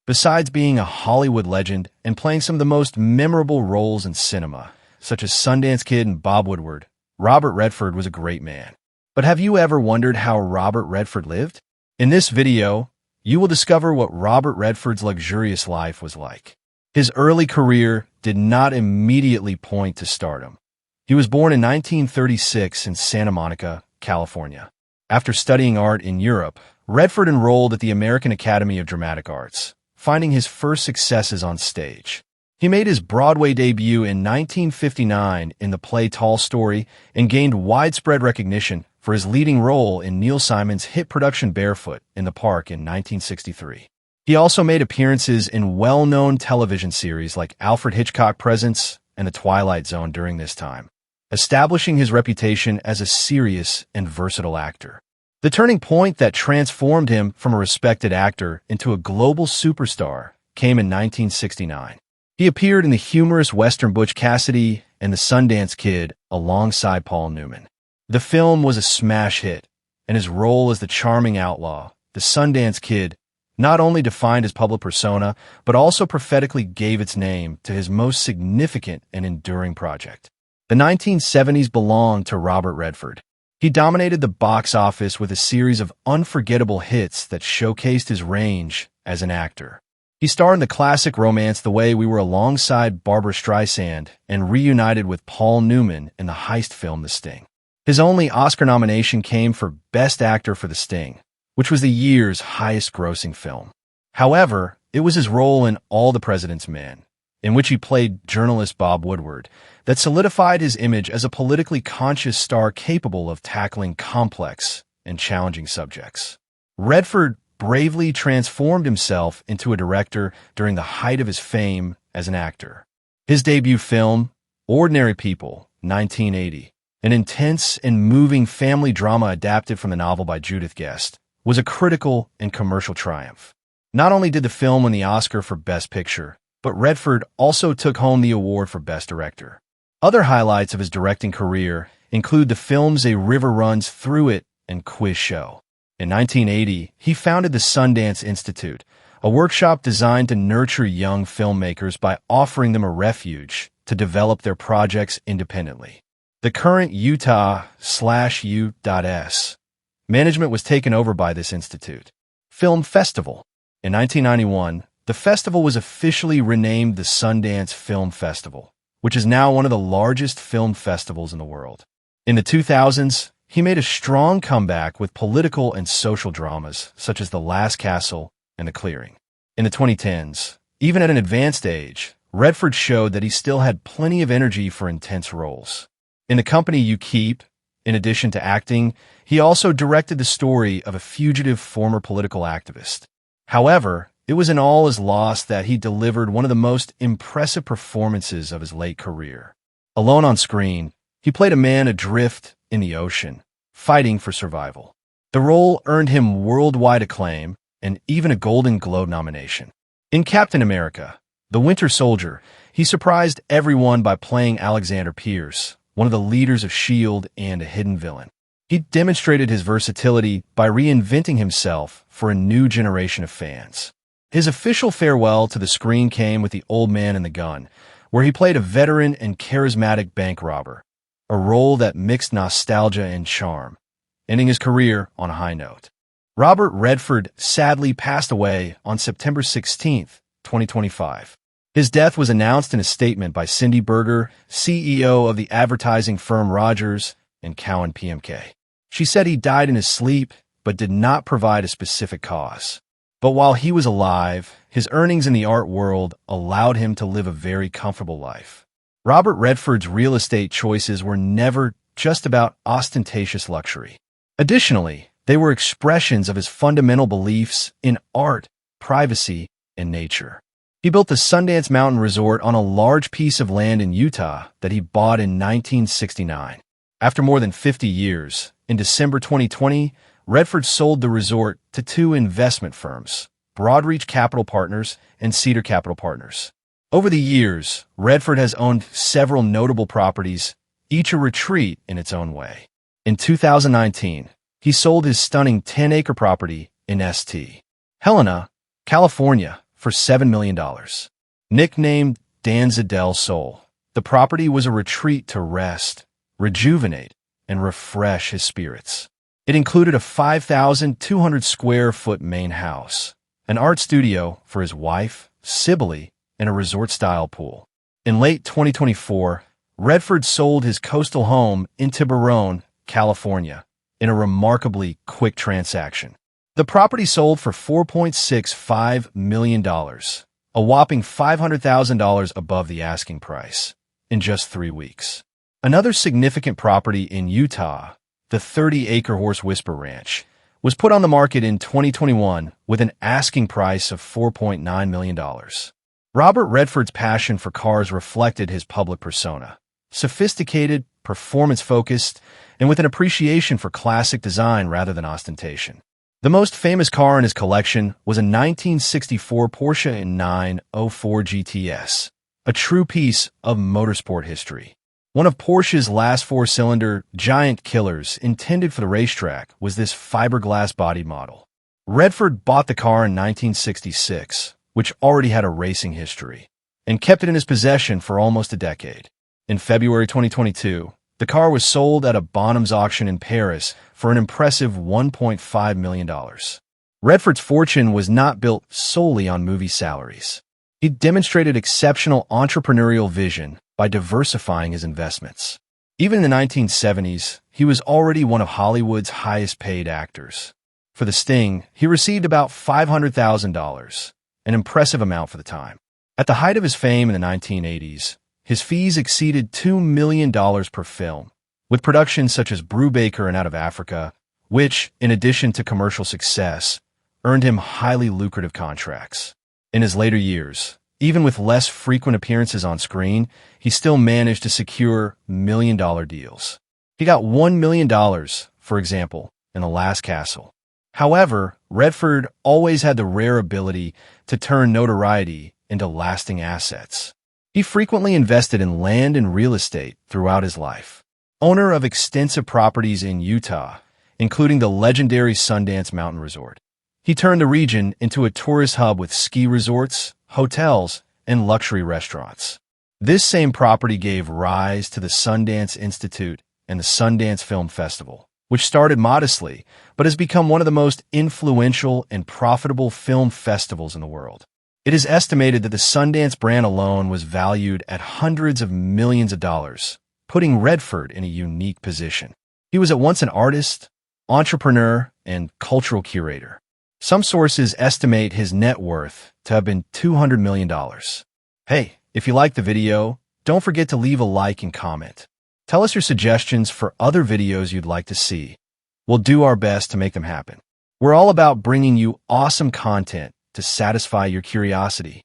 Besides being a Hollywood legend and playing some of the most memorable roles in cinema, such as Sundance Kid and Bob Woodward, Robert Redford was a great man. But have you ever wondered how Robert Redford lived? In this video, you will discover what Robert Redford's luxurious life was like. His early career did not immediately point to stardom. He was born in 1936 in Santa Monica, California. After studying art in Europe, Redford enrolled at the American Academy of Dramatic Arts, finding his first successes on stage. He made his Broadway debut in 1959 in the play Tall Story and gained widespread recognition for his leading role in Neil Simon's hit production Barefoot in the Park in 1963. He also made appearances in well-known television series like Alfred Hitchcock Presents and The Twilight Zone during this time, establishing his reputation as a serious and versatile actor. The turning point that transformed him from a respected actor into a global superstar came in 1969. He appeared in the humorous Western Butch Cassidy and the Sundance Kid alongside Paul Newman. The film was a smash hit, and his role as the charming outlaw, the Sundance Kid, not only defined his public persona, but also prophetically gave its name to his most significant and enduring project. The 1970s belonged to Robert Redford. He dominated the box office with a series of unforgettable hits that showcased his range as an actor. He starred in the classic romance The Way We Were alongside Barbra Streisand and reunited with Paul Newman in the heist film The Sting. His only Oscar nomination came for Best Actor for The Sting, which was the year's highest-grossing film. However, it was his role in All the President's Men, in which he played journalist Bob Woodward, that solidified his image as a politically conscious star capable of tackling complex and challenging subjects. Redford bravely transformed himself into a director during the height of his fame as an actor. His debut film, Ordinary People, 1980, an intense and moving family drama adapted from the novel by Judith Guest, was a critical and commercial triumph. Not only did the film win the Oscar for Best Picture, but Redford also took home the award for Best Director. Other highlights of his directing career include the films A River Runs Through It and Quiz Show. In 1980, he founded the Sundance Institute, a workshop designed to nurture young filmmakers by offering them a refuge to develop their projects independently. The current Utah/U.S. management was taken over by this institute. Film Festival. In 1991, the festival was officially renamed the Sundance Film Festival, which is now one of the largest film festivals in the world. In the 2000s, he made a strong comeback with political and social dramas such as The Last Castle and The Clearing. In the 2010s, even at an advanced age, Redford showed that he still had plenty of energy for intense roles. In The Company You Keep, in addition to acting, he also directed the story of a fugitive former political activist. However, it was in All Is Lost that he delivered one of the most impressive performances of his late career. Alone on screen, he played a man adrift in the ocean, fighting for survival. The role earned him worldwide acclaim and even a Golden Globe nomination. In Captain America, The Winter Soldier, he surprised everyone by playing Alexander Pierce, one of the leaders of S.H.I.E.L.D. and a hidden villain. He demonstrated his versatility by reinventing himself for a new generation of fans. His official farewell to the screen came with The Old Man and the Gun, where he played a veteran and charismatic bank robber, a role that mixed nostalgia and charm, ending his career on a high note. Robert Redford sadly passed away on September 16, 2025. His death was announced in a statement by Cindy Berger, CEO of the advertising firm Rogers and Cowan PMK. She said he died in his sleep, but did not provide a specific cause. But while he was alive, his earnings in the art world allowed him to live a very comfortable life. Robert Redford's real estate choices were never just about ostentatious luxury. Additionally, they were expressions of his fundamental beliefs in art, privacy, and nature. He built the Sundance Mountain Resort on a large piece of land in Utah that he bought in 1969. After more than 50 years, in December 2020, Redford sold the resort to two investment firms, Broadreach Capital Partners and Cedar Capital Partners. Over the years, Redford has owned several notable properties, each a retreat in its own way. In 2019, he sold his stunning 10-acre property in St. Helena, California, for $7 million. Nicknamed Danza del Sol, the property was a retreat to rest, rejuvenate, and refresh his spirits. It included a 5,200 square foot main house, an art studio for his wife, Sibylle, and a resort-style pool. In late 2024, Redford sold his coastal home in Tiburon, California, in a remarkably quick transaction. The property sold for $4.65 million, a whopping $500,000 above the asking price, in just 3 weeks. Another significant property in Utah, the 30-acre Horse Whisper Ranch, was put on the market in 2021 with an asking price of $4.9 million. Robert Redford's passion for cars reflected his public persona. Sophisticated, performance-focused, and with an appreciation for classic design rather than ostentation. The most famous car in his collection was a 1964 Porsche 904 GTS, a true piece of motorsport history. One of Porsche's last four-cylinder giant killers intended for the racetrack was this fiberglass body model. Redford bought the car in 1966, which already had a racing history, and kept it in his possession for almost a decade. In February 2022, the car was sold at a Bonhams auction in Paris for an impressive $1.5 million. Redford's fortune was not built solely on movie salaries. He demonstrated exceptional entrepreneurial vision by diversifying his investments. Even in the 1970s, he was already one of Hollywood's highest-paid actors. For The Sting, he received about $500,000, an impressive amount for the time. At the height of his fame in the 1980s, his fees exceeded $2 million per film, with productions such as Brubaker and Out of Africa, which, in addition to commercial success, earned him highly lucrative contracts. In his later years, even with less frequent appearances on screen, he still managed to secure million-dollar deals. He got $1 million, for example, in The Last Castle. However, Redford always had the rare ability to turn notoriety into lasting assets. He frequently invested in land and real estate throughout his life. Owner of extensive properties in Utah, including the legendary Sundance Mountain Resort, he turned the region into a tourist hub with ski resorts, hotels, and luxury restaurants. This same property gave rise to the Sundance Institute and the Sundance Film Festival, which started modestly but has become one of the most influential and profitable film festivals in the world. It is estimated that the Sundance brand alone was valued at hundreds of millions of dollars, putting Redford in a unique position. He was at once an artist, entrepreneur, and cultural curator. Some sources estimate his net worth to have been $200 million. Hey, if you liked the video, don't forget to leave a like and comment. Tell us your suggestions for other videos you'd like to see. We'll do our best to make them happen. We're all about bringing you awesome content to satisfy your curiosity.